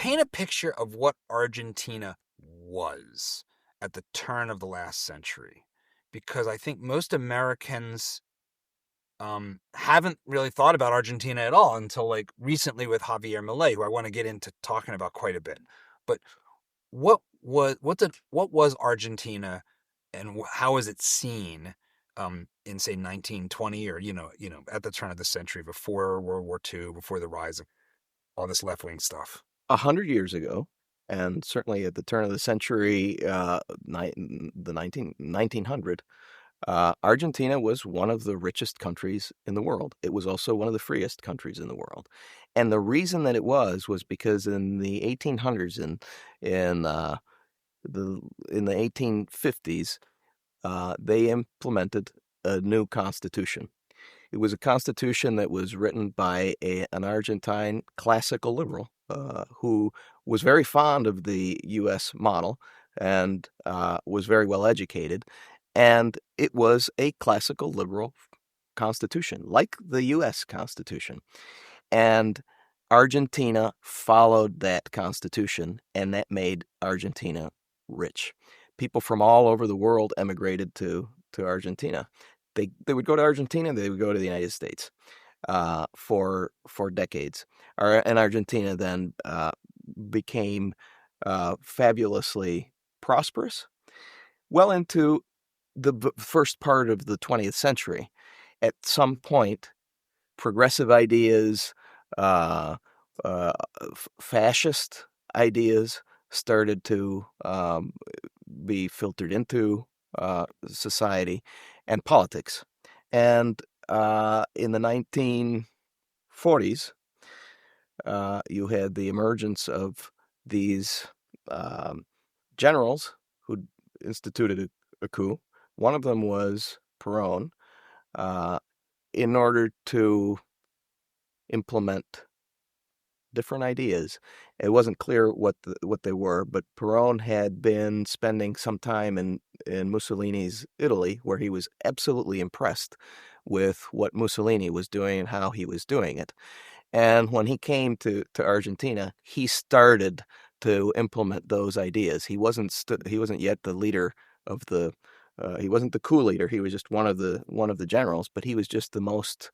paint a picture of what Argentina was at the turn of the last century, because I think most Americans haven't really thought about Argentina at all until like recently with Javier Milei, who I want to get into talking about quite a bit. But what was Argentina, and how is it seen in say 1920, or at the turn of the century, before World War II, before the rise of all this left wing stuff? 100 years ago, and certainly at the turn of the century, the 1900, Argentina was one of the richest countries in the world. It was also one of the freest countries in the world. And the reason that it was because in the 1800s, in the in the 1850s, they implemented a new constitution. It was a constitution that was written by an Argentine classical liberal who was very fond of the U.S. model and was very well educated. And it was a classical liberal constitution, like the U.S. Constitution. And Argentina followed that constitution, and that made Argentina rich. People from all over the world emigrated to Argentina. They would go to Argentina, they would go to the United States for decades. And Argentina then became fabulously prosperous well into the first part of the 20th century. At some point, progressive ideas, uh, fascist ideas started to be filtered into society and politics. And in the 1940s, you had the emergence of these generals who instituted a coup. One of them was Peron, in order to implement different ideas. It wasn't clear what they were, but Peron had been spending some time in Mussolini's Italy, where he was absolutely impressed with what Mussolini was doing and how he was doing it. And when he came to Argentina, he started to implement those ideas. He wasn't yet the leader of the he wasn't the coup leader. He was just one of the generals, but he was just the most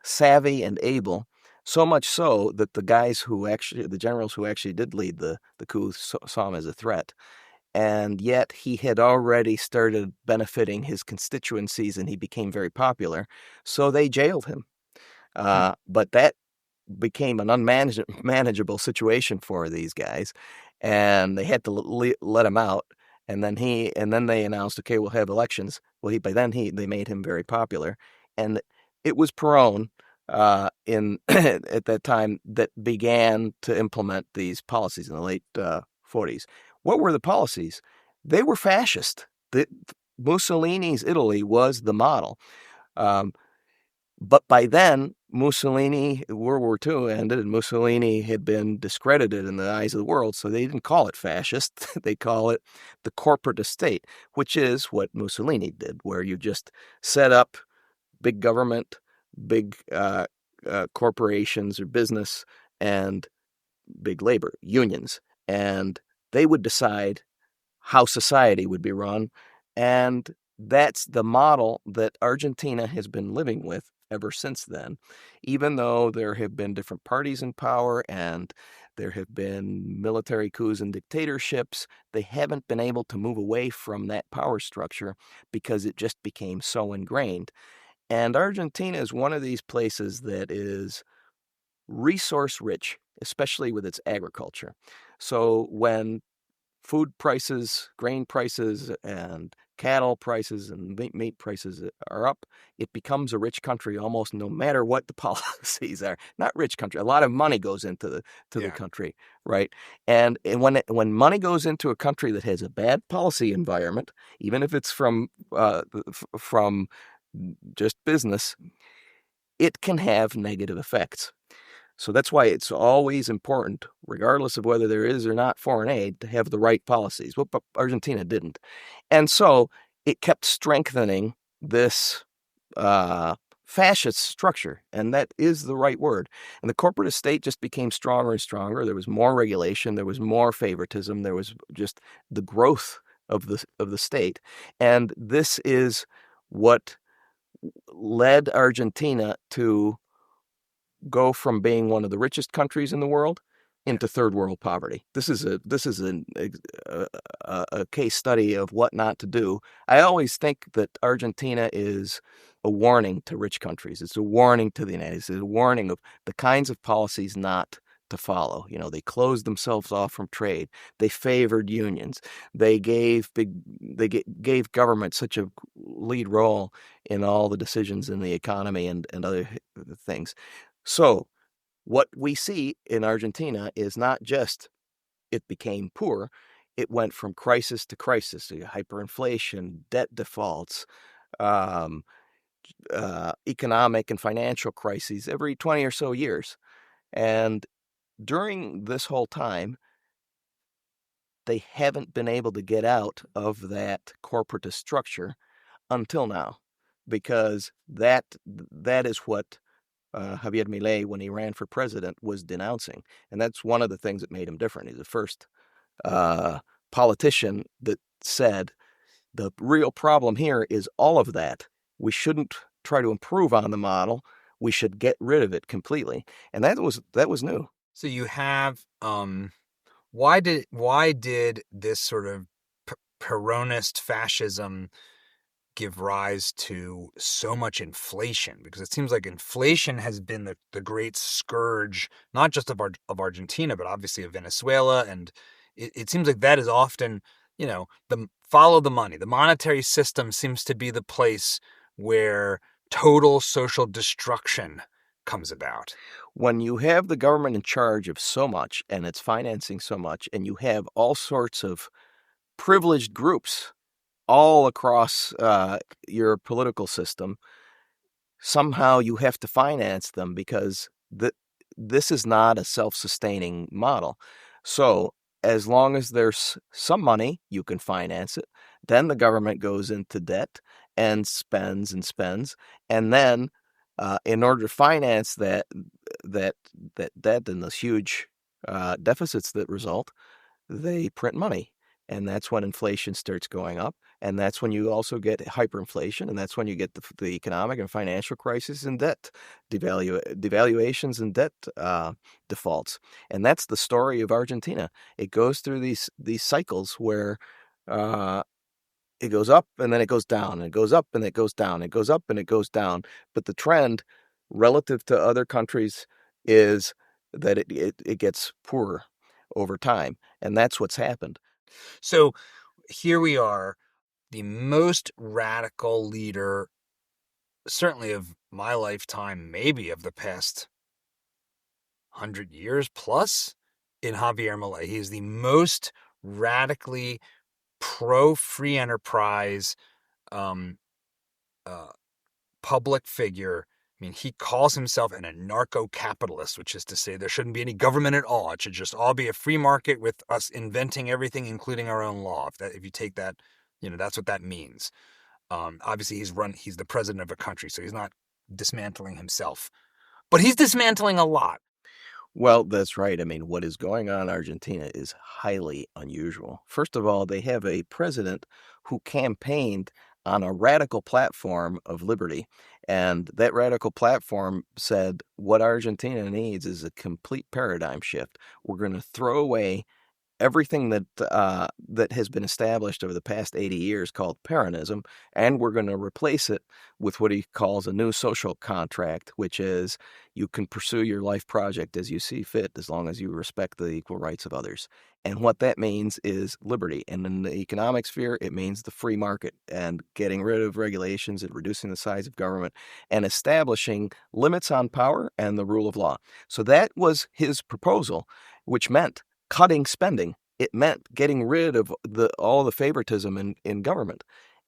savvy and able. So much so that the generals who actually did lead the coup saw him as a threat. And yet he had already started benefiting his constituencies, and he became very popular. So they jailed him. But that became an unmanageable situation for these guys, and they had to let him out. And then they announced, okay, we'll have elections. Well, by then they made him very popular, and it was Peron in at that time that began to implement these policies in the late 40s. What were the policies? They were fascist. Mussolini's Italy was the model. But by then, World War II ended, and Mussolini had been discredited in the eyes of the world, so they didn't call it fascist. They call it the corporatist state, which is what Mussolini did, where you just set up big government, big corporations or business, and big labor unions. And they would decide how society would be run. And that's the model that Argentina has been living with ever since then, even though there have been different parties in power and there have been military coups and dictatorships. They haven't been able to move away from that power structure because it just became so ingrained. And Argentina is one of these places that is resource rich, especially with its agriculture. So when food prices, grain prices, and cattle prices and meat prices are up, it becomes a rich country almost no matter what the policies are. Not rich country. A lot of money goes into the Yeah. country, right? And when money goes into a country that has a bad policy environment, even if it's from just business, it can have negative effects. So that's why it's always important, regardless of whether there is or not foreign aid, to have the right policies. Well, but Argentina didn't. And so it kept strengthening this fascist structure, and that is the right word. And the corporatist state just became stronger and stronger. There was more regulation, there was more favoritism, there was just the growth of the state. And this is what led Argentina to go from being one of the richest countries in the world Yeah. into third world poverty. This is a case study of what not to do. I always think that Argentina is a warning to rich countries. It's a warning to the United States. It's a warning of the kinds of policies not to follow. They closed themselves off from trade. They favored unions. They gave government such a lead role in all the decisions in the economy and other things. So what we see in Argentina is not just it became poor, it went from crisis to crisis, so hyperinflation, debt defaults, um, economic and financial crises every 20 or so years. And during this whole time, they haven't been able to get out of that corporatist structure until now, because that is what Javier Milei, when he ran for president, was denouncing. And that's one of the things that made him different. He's the first politician that said the real problem here is all of that. We shouldn't try to improve on the model. We should get rid of it completely. And that was new. So you have why did this sort of Peronist fascism give rise to so much inflation? Because it seems like inflation has been the great scourge, not just of Argentina, but obviously of Venezuela. And it seems like that is often, the follow the money. The monetary system seems to be the place where total social destruction comes about. When you have the government in charge of so much and it's financing so much, and you have all sorts of privileged groups all across your political system, somehow you have to finance them because this is not a self-sustaining model. So as long as there's some money, you can finance it. Then the government goes into debt and spends and spends. And then in order to finance that debt and those huge deficits that result, they print money. And that's when inflation starts going up. And that's when you also get hyperinflation. And that's when you get the economic and financial crisis and debt devaluations and debt defaults. And that's the story of Argentina. It goes through these cycles where it goes up and then it goes down, and it goes up and it goes down, it goes up and it goes down. But the trend relative to other countries is that it gets poorer over time. And that's what's happened. So here we are, the most radical leader, certainly of my lifetime, maybe of the past 100 years plus, in Javier Milei. He is the most radically pro-free enterprise um, public figure. I mean, he calls himself an anarcho-capitalist, which is to say there shouldn't be any government at all. It should just all be a free market with us inventing everything, including our own law. If you take that, that's what that means. Obviously, he's the president of a country, so he's not dismantling himself, but he's dismantling a lot. Well, that's right. I mean, what is going on in Argentina is highly unusual. First of all, they have a president who campaigned on a radical platform of liberty. And that radical platform said what Argentina needs is a complete paradigm shift. We're going to throw away everything that has been established over the past 80 years called Peronism, and we're going to replace it with what he calls a new social contract, which is you can pursue your life project as you see fit as long as you respect the equal rights of others. And what that means is liberty. And in the economic sphere, it means the free market and getting rid of regulations and reducing the size of government and establishing limits on power and the rule of law. So that was his proposal, which meant cutting spending. It meant getting rid of all the favoritism in government.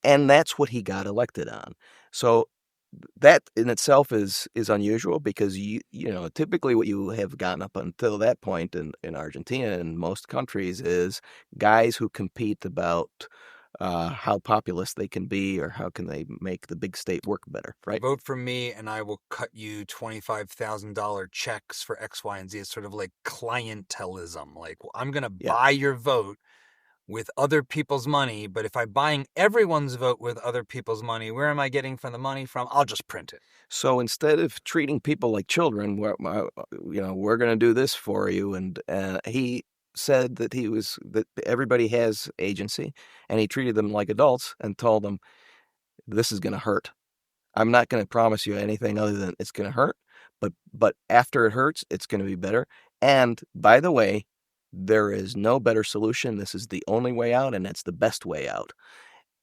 And that's what he got elected on. So that in itself is unusual because typically what you have gotten up until that point in Argentina and most countries is guys who compete about how populist they can be, or how can they make the big state work better, right? Vote for me and I will cut you $25,000 checks for X, Y, and Z. It's sort of like clientelism. Like, well, I'm going to Yeah. buy your vote with other people's money, but if I'm buying everyone's vote with other people's money, where am I getting from the money from? I'll just print it. So instead of treating people like children, we're going to do this for you, and he said that everybody has agency, and he treated them like adults and told them, this is going to hurt. I'm not going to promise you anything other than it's going to hurt, but after it hurts, it's going to be better. And by the way, there is no better solution. This is the only way out, and it's the best way out.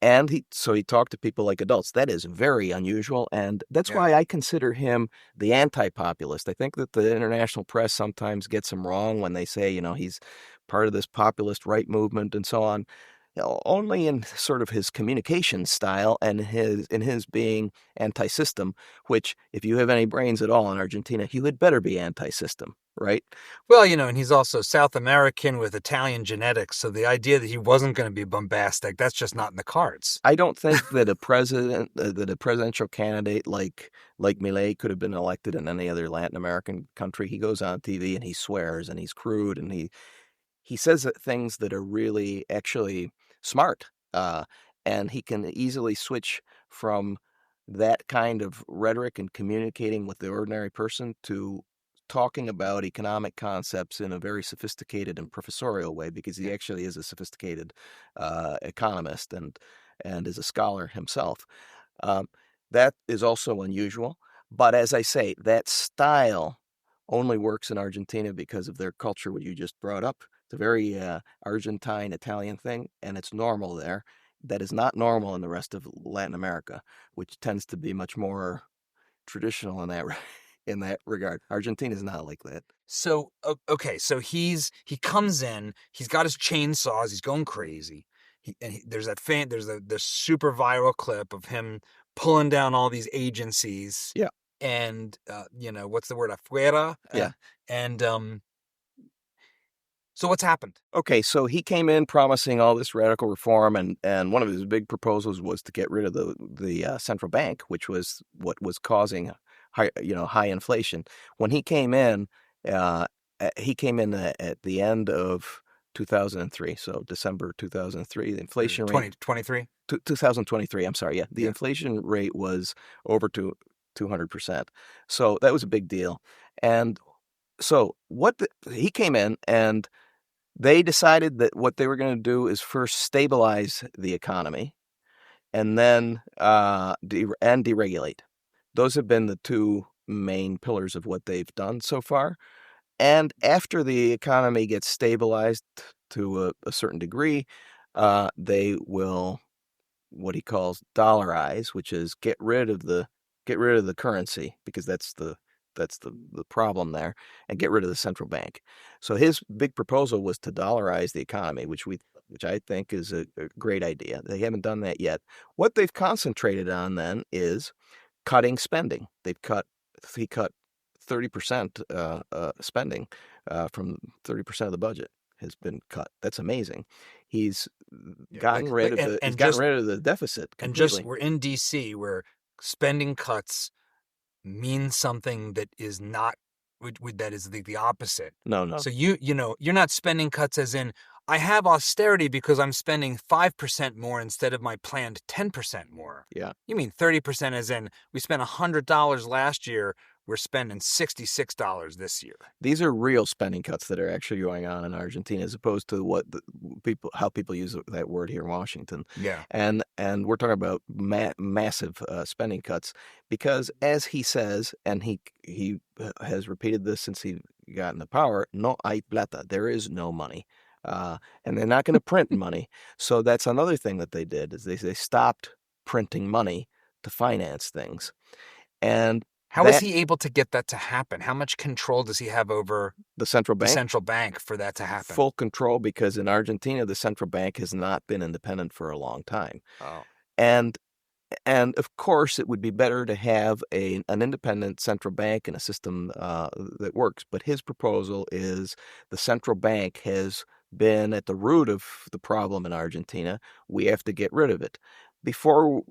And he talked to people like adults. That is very unusual, and that's why I consider him the anti-populist. I think that the international press sometimes gets him wrong when they say, he's part of this populist right movement and so on. Only in sort of his communication style and in his being anti-system, which, if you have any brains at all in Argentina, you had better be anti-system, right? Well, and he's also South American with Italian genetics, so the idea that he wasn't going to be bombastic, that's just not in the cards. I don't think that a presidential candidate like Milei could have been elected in any other Latin American country. He goes on TV and he swears and he's crude and he says things that are really actually smart, and he can easily switch from that kind of rhetoric and communicating with the ordinary person to talking about economic concepts in a very sophisticated and professorial way, because he actually is a sophisticated economist and is a scholar himself. Um, that is also unusual. But as I say, that style only works in Argentina because of their culture, what you just brought up. It's a very Argentine Italian thing, and it's normal there. That is not normal in the rest of Latin America, which tends to be much more traditional in that regard. Argentina is not like that. So okay, so he comes in, he's got his chainsaws, he's going crazy. There's the super viral clip of him pulling down all these agencies. Yeah. And what's the word, afuera? Yeah. And so what's happened? Okay, so he came in promising all this radical reform, and one of his big proposals was to get rid of the central bank, which was what was causing high inflation. When he came in, at the end of 2003, so December 2003, the inflation rate 2023. 2023. I'm sorry, yeah, the inflation rate was over 200%. So that was a big deal, and so he came in and they decided that what they were going to do is first stabilize the economy and then deregulate. Those have been the two main pillars of what they've done so far. And after the economy gets stabilized to a certain degree, they will, what he calls dollarize, which is get rid of the currency, because that's the problem there, and get rid of the central bank. So his big proposal was to dollarize the economy, which I think is a great idea. They haven't done that yet. What they've concentrated on then is cutting spending. He cut 30% spending from 30% of the budget has been cut. That's amazing. He's gotten rid of the deficit completely. And we're in DC, where spending cuts means something that is not, that is the opposite. No. So you're not spending cuts as in, I have austerity because I'm spending 5% more instead of my planned 10% more. Yeah. You mean 30% as in, we spent $100 last year, we're spending $66 this year. These are real spending cuts that are actually going on in Argentina, as opposed to how people use that word here in Washington. Yeah. And we're talking about massive spending cuts, because as he says, and he has repeated this since he got into power, no hay plata, there is no money. And they're not going to print money. So that's another thing that they did, is they stopped printing money to finance things. And how is he able to get that to happen? How much control does he have over the central bank for that to happen? Full control, because in Argentina, the central bank has not been independent for a long time. Oh. And of course, it would be better to have an independent central bank and a system that works. But his proposal is the central bank has been at the root of the problem in Argentina. We have to get rid of it. Before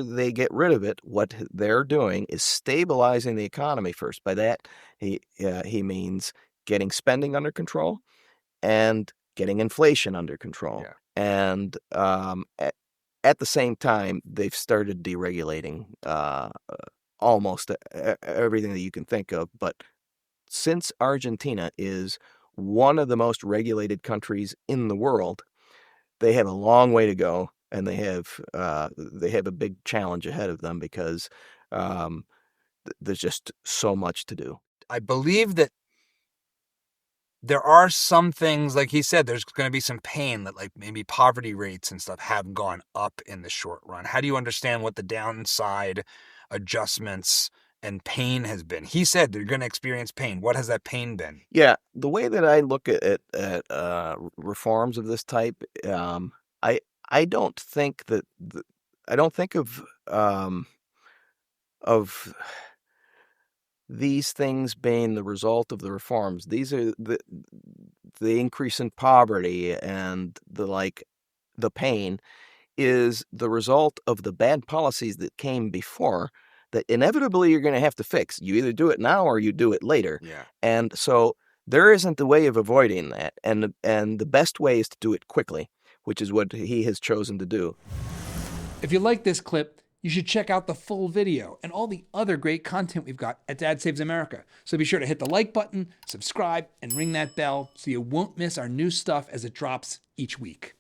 they get rid of it, what they're doing is stabilizing the economy first. By that, he means getting spending under control and getting inflation under control. Yeah. And at the same time, they've started deregulating almost everything that you can think of. But since Argentina is one of the most regulated countries in the world, they have a long way to go, and they have a big challenge ahead of them because there's just so much to do. I believe that there are some things, like he said, there's going to be some pain that, like, maybe poverty rates and stuff have gone up in the short run. How do you understand what the downside adjustments and pain has been? He said they're going to experience pain. What has that pain been? Yeah, the way that I look at reforms of this type, I I don't think that I don't think of these things being the result of the reforms. These are the increase in poverty and the pain is the result of the bad policies that came before that inevitably you're going to have to fix. You either do it now or you do it later. Yeah. And so there isn't a way of avoiding that. And the best way is to do it quickly, which is what he has chosen to do. If you like this clip, you should check out the full video and all the other great content we've got at Dad Saves America. So be sure to hit the like button, subscribe, and ring that bell so you won't miss our new stuff as it drops each week.